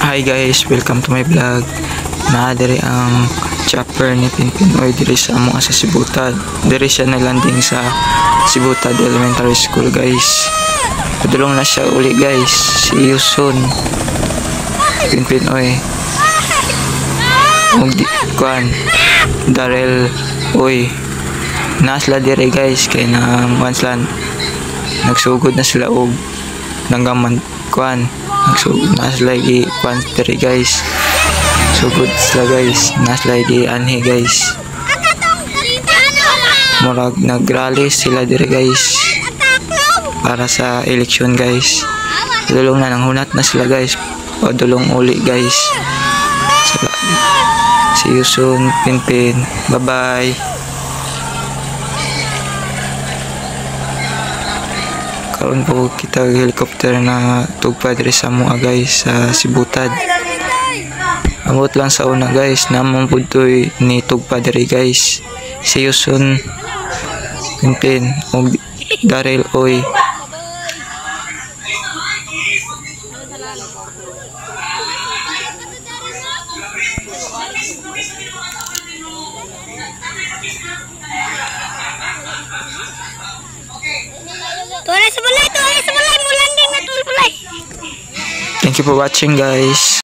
Hi guys, welcome to my vlog. Naadiri ang chopper ni Pinpinoy diri sa mga sa Sibutad. Diri siya na-landing sa Sibutad Elementary School guys. Padulong na siya uli guys. See you soon. Pinpinoy. Kuan Darrell oy. Nasla diri guys kay nang once nagsugod na sila og nanggaman kuan. Nas lagi kuan diri guys. Sugod sila guys. Nas lagi anhi guys. Murag nagrally sila diri guys para sa eleksyon guys. Dulong na nang hunat na sila guys. Padulong uli guys. See you soon, Pinpin. Bye-bye. Karon po kita helicopter na tugpa diri sa mga guys sa Sibutad. Amot lang sa una guys, namang pudtoy ni tugpa diri guys. See you soon, Pinpin og Darrell oy. Thank you for watching guys.